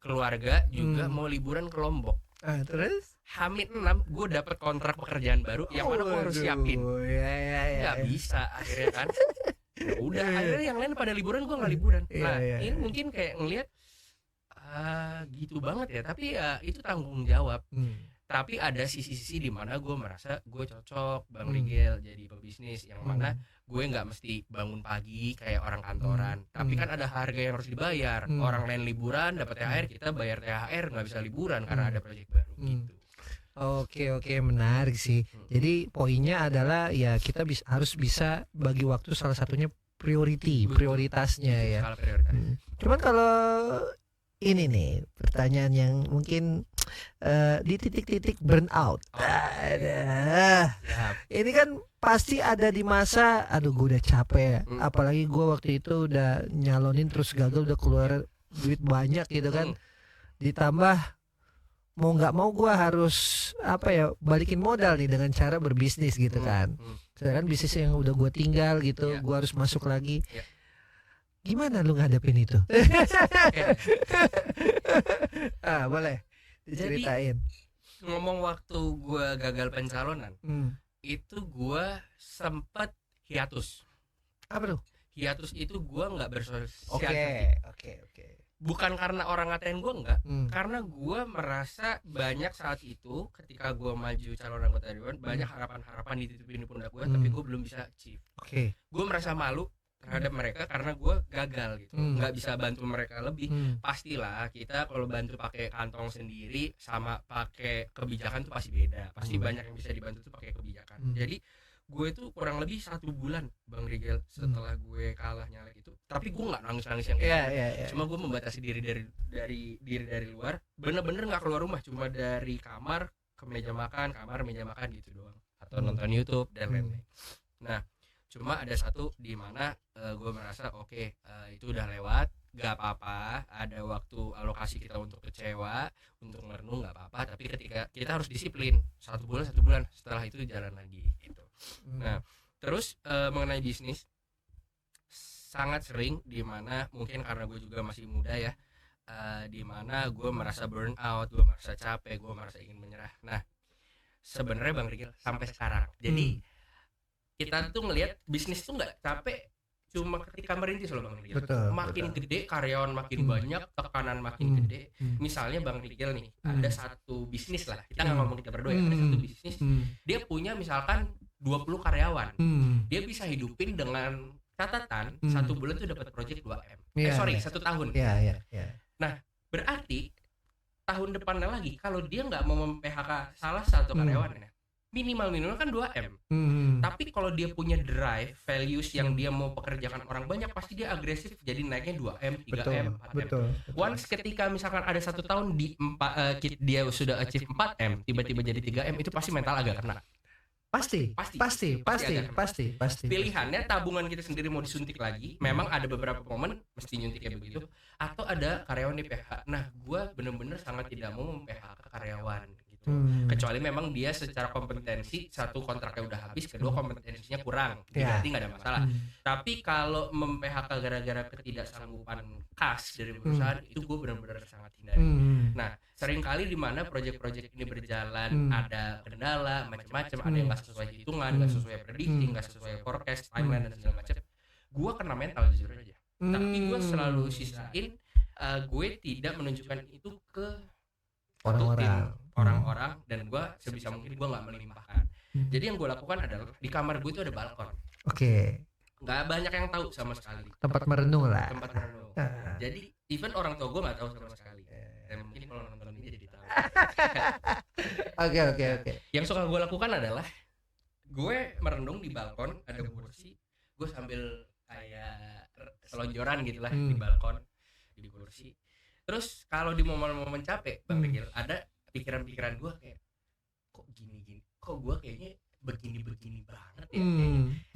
keluarga juga mau liburan ke Lombok. Terus Hamid 6 gue dapat kontrak pekerjaan baru yang mana gue harus siapin. Nggak bisa akhirnya kan. Udah akhirnya yang lain pada liburan, gue nggak liburan. Nah, ini mungkin kayak ngelihat gitu banget ya, tapi ya itu tanggung jawab. Tapi ada sisi-sisi di mana gue merasa gue cocok Bang Rigel jadi pebisnis yang mana gue nggak mesti bangun pagi kayak orang kantoran, tapi kan ada harga yang harus dibayar. Orang lain liburan dapat THR, kita bayar THR nggak bisa liburan karena ada proyek baru gitu. Oke, menarik sih. Jadi poinnya adalah ya kita harus bisa bagi waktu, salah satunya prioritasnya ya. Cuman kalau ini nih pertanyaan yang mungkin di titik-titik burnout. Ini kan pasti ada di masa aduh gue udah capek, apalagi gue waktu itu udah nyalonin terus gagal, udah keluar duit banyak gitu kan, ditambah mau nggak mau gue harus balikin modal nih dengan cara berbisnis gitu kan. Sedangkan bisnis yang udah gue tinggal gitu, gue harus masuk lagi. Gimana lu ngadepin itu? Boleh diceritain. Jadi, ngomong waktu gue gagal pencalonan, itu gue sempat hiatus. Apa tuh? Hiatus itu gue nggak bersosialisasi. Oke. Bukan karena orang ngatain gue enggak, karena gue merasa banyak saat itu ketika gue maju calon anggota dewan, banyak harapan-harapan dititipin di pundak gue, tapi gue belum bisa achieve. Gue merasa malu terhadap mereka karena gue gagal gitu, nggak bisa bantu mereka lebih. Pastilah kita kalau bantu pakai kantong sendiri sama pakai kebijakan tuh pasti beda, pasti banyak yang bisa dibantu tuh pakai kebijakan. Jadi gue itu kurang lebih 1 bulan Bang Rigel setelah gue kalah nyalek itu, tapi gue nggak nangis yang kayak cuma gue membatasi diri dari luar, bener-bener nggak keluar rumah, cuma dari kamar ke meja makan, kamar meja makan gitu doang, atau nonton YouTube dan lain-lain. Nah cuma ada satu di mana gue merasa itu udah lewat, gak apa-apa, ada waktu alokasi kita untuk kecewa, untuk merenung, gak apa-apa, tapi ketika kita harus disiplin 1 bulan setelah itu jalan lagi gitu. Nah terus mengenai bisnis, sangat sering di mana mungkin karena gue juga masih muda ya, di mana gue merasa burn out, gue merasa capek, gue merasa ingin menyerah. Nah sebenarnya Bang Rigel sampai sekarang, jadi kita tuh ngelihat bisnis tuh nggak capek cuma ketika merintis loh Bang Rigel. Makin gede karyawan makin banyak, tekanan makin gede. Misalnya Bang Rigel nih, ada satu bisnis lah, kita nggak ngomong kita berdua ya, ada satu bisnis, dia punya misalkan 20 karyawan, dia bisa hidupin dengan catatan 1 bulan tuh dapat project 2M. 1 tahun. Nah berarti tahun depannya lagi kalau dia nggak mau mem-PHK salah satu karyawannya, minimal kan 2M. Tapi kalau dia punya drive, values yang dia mau pekerjakan orang banyak, pasti dia agresif, jadi naiknya 2M, 3M, 4M. Once ketika misalkan ada 1 tahun dia sudah achieve 4M, tiba-tiba jadi 3M, itu pasti mental agak kena. Pasti. Pilihannya tabungan kita sendiri mau disuntik lagi, memang ada beberapa momen mesti nyuntik kayak begitu, atau ada karyawan di PHK. Nah gue bener-bener sangat tidak mau mem-PHK karyawan gitu. Kecuali memang dia secara kompetensi, 1 kontraknya udah habis, 2 kompetensinya kurang, berarti nggak ada masalah. Tapi kalau mem-PHK gara-gara ketidaksanggupan kas dari perusahaan, itu gue benar-benar sangat hindari. Nah seringkali di mana proyek-proyek ini berjalan ada kendala macam-macam, ada yang nggak sesuai hitungan, nggak sesuai prediksi, nggak sesuai forecast, timeline dan segala macam, gue kena mental jujur aja. Tapi gue selalu sisain, gue tidak menunjukkan itu ke orang-orang, dan gue sebisa mungkin gue nggak melimpahkan. Jadi yang gue lakukan adalah di kamar gue itu ada balkon. Nggak banyak yang tahu sama sekali. Tempat merenung lah. Jadi even orang tua gue nggak tahu sama sekali. Dan mungkin kalau nonton ini jadi tahu. Oke. Yang suka gue lakukan adalah gue merenung di balkon, ada kursi, gue sambil kayak selonjoran gitulah di balkon, di kursi. Terus kalau di momen-momen capek Bang Rigel, ada pikiran-pikiran gue kayak kok gini, kok gue kayaknya begini banget ya,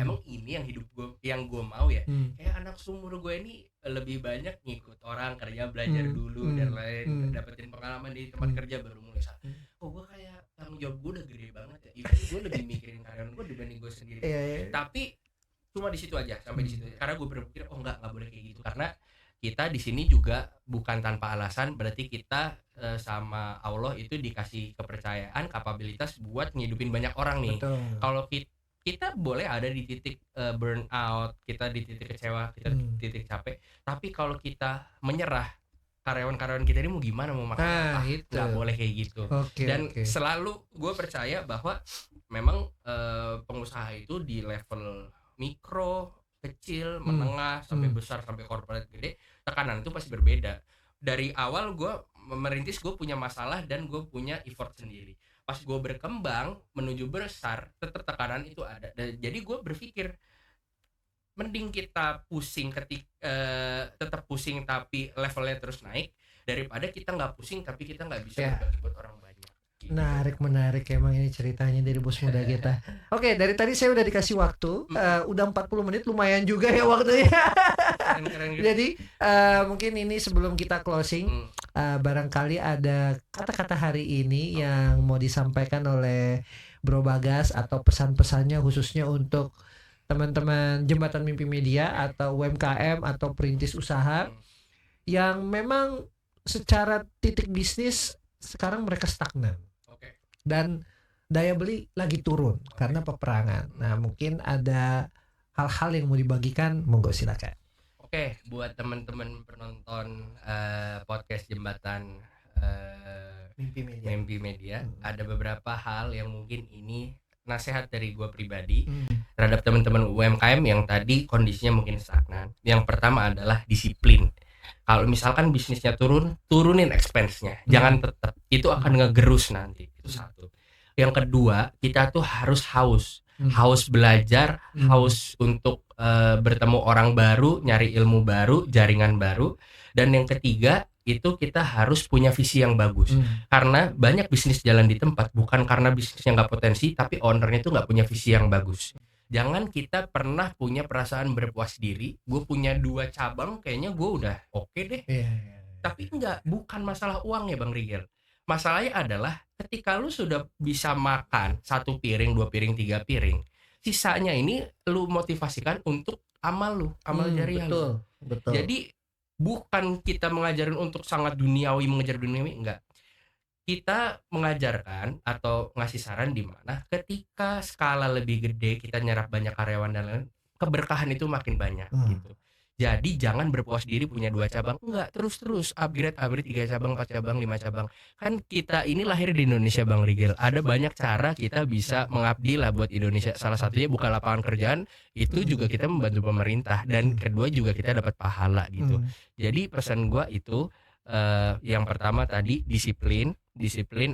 emang ini yang hidup gue, yang gue mau ya. Kayak anak seumur gue ini lebih banyak ngikut orang kerja, belajar dulu dan lain, dapetin pengalaman di tempat kerja baru mulai kok gue kayak tanggung jawab gue udah gede banget ya, even gue lebih mikirin karyawan gue dibanding gue sendiri. Tapi cuma di situ aja, sampai di situ, karena gue berpikir nggak boleh kayak gitu, karena kita di sini juga bukan tanpa alasan, berarti kita sama Allah itu dikasih kepercayaan, kapabilitas buat ngidupin banyak orang nih. Kalau kita boleh ada di titik burn out, kita di titik kecewa, kita di titik capek, tapi kalau kita menyerah, karyawan-karyawan kita ini mau gimana, mau makan apa, nggak boleh kayak gitu. Dan selalu gue percaya bahwa memang pengusaha itu di level mikro, kecil, menengah, sampai besar, sampai corporate gede, tekanan itu pasti berbeda. Dari awal gue merintis, gue punya masalah dan gue punya effort sendiri. Pas gue berkembang menuju besar, tetap tekanan itu ada. Jadi gue berpikir mending kita pusing tetap pusing tapi levelnya terus naik, daripada kita nggak pusing tapi kita nggak bisa berbagi buat orang banyak. Menarik emang ini ceritanya dari bos muda kita. Oke, dari tadi saya udah dikasih waktu, udah 40 menit, lumayan juga ya waktunya. Keren gitu. Jadi mungkin ini sebelum kita closing, barangkali ada kata-kata hari ini yang mau disampaikan oleh Bro Bagas atau pesan-pesannya khususnya untuk teman-teman Jembatan Mimpi Media atau UMKM atau perintis usaha yang memang secara titik bisnis sekarang mereka stagnan. Dan daya beli lagi turun karena peperangan. Nah, mungkin ada hal-hal yang mau dibagikan, monggo silakan. Oke, buat teman-teman penonton podcast Jembatan Mimpi Media, ada beberapa hal yang mungkin ini nasihat dari gue pribadi terhadap teman-teman UMKM yang tadi kondisinya mungkin stagnan. Yang pertama adalah disiplin. Kalau misalkan bisnisnya turunin expense-nya, jangan tetap, itu akan ngegerus nanti. Itu satu. Yang kedua, kita tuh harus haus belajar, haus untuk bertemu orang baru, nyari ilmu baru, jaringan baru. Dan yang ketiga, itu kita harus punya visi yang bagus. Karena banyak bisnis jalan di tempat bukan karena bisnisnya nggak potensi, tapi ownernya tuh nggak punya visi yang bagus. Jangan kita pernah punya perasaan berpuas diri, gue punya 2 cabang, kayaknya gue udah oke deh. Tapi bukan masalah uang ya Bang Rigel. Masalahnya adalah ketika lu sudah bisa makan 1 piring, 2 piring, 3 piring, sisanya ini lu motivasikan untuk amal jariah lu. Betul. Jadi bukan kita mengajarin untuk sangat duniawi, mengejar duniawi, enggak. Kita mengajarkan atau ngasih saran di mana ketika skala lebih gede, kita nyerap banyak karyawan dan lain-lain, keberkahan itu makin banyak gitu. Jadi jangan berpuas diri punya 2 cabang, enggak, terus upgrade 3 cabang, 4 cabang, 5 cabang. Kan kita ini lahir di Indonesia Bang Rigel. Ada banyak cara kita bisa mengabdi lah buat Indonesia. Salah satunya buka lapangan kerjaan, itu juga kita membantu pemerintah, dan kedua juga kita dapat pahala gitu. Jadi pesan gua itu yang pertama tadi disiplin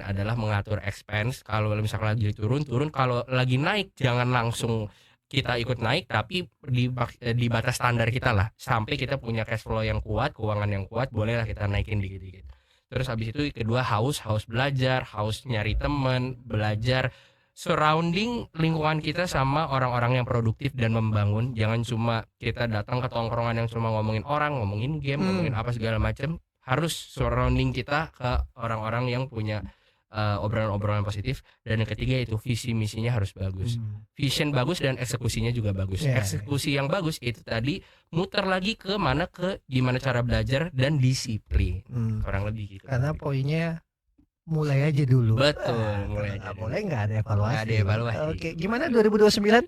adalah mengatur expense. Kalau misalkan lagi turun, kalau lagi naik jangan langsung kita ikut naik, tapi di batas standar kita lah, sampai kita punya cash flow yang kuat, keuangan yang kuat, bolehlah kita naikin dikit-dikit. Terus habis itu kedua haus belajar, haus nyari teman, belajar surrounding lingkungan kita sama orang-orang yang produktif dan membangun. Jangan cuma kita datang ke tongkrongan yang cuma ngomongin orang, ngomongin game, ngomongin apa segala macam. Harus surrounding kita ke orang-orang yang punya obrolan-obrolan positif. Dan yang ketiga itu visi misinya harus bagus, vision bagus, dan eksekusinya juga bagus. Eksekusi yang bagus itu tadi muter lagi ke mana, ke gimana cara belajar dan disiplin, kurang lebih gitu. Karena poinnya mulai aja dulu. Betul, mulai aja. Mulai nggak ada evaluasi. Nggak ada evaluasi. Oke, gimana 2029?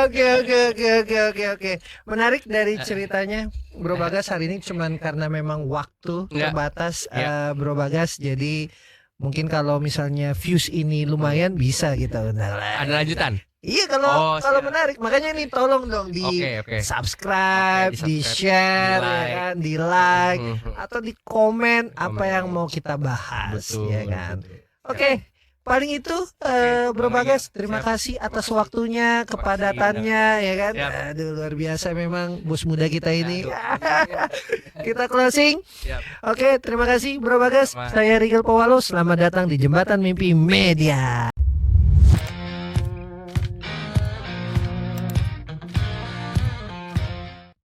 Oke. Menarik dari ceritanya Bro Bagas hari ini, cuman karena memang waktu terbatas Bro Bagas, jadi mungkin kalau misalnya views ini lumayan bisa gitu. Ada lanjutan. Iya, kalau menarik, makanya ini tolong dong di subscribe, di share, di like, atau di komen apa yang mau kita bahas, ya kan. Oke, paling itu Bro Bagas, terima kasih atas waktunya, kepadatannya, ya kan. Aduh, luar biasa memang bos muda kita ini. Kita closing. Oke, terima kasih Bro Bagas. Saya Rigel Powalo, selamat datang di Jembatan Mimpi Media.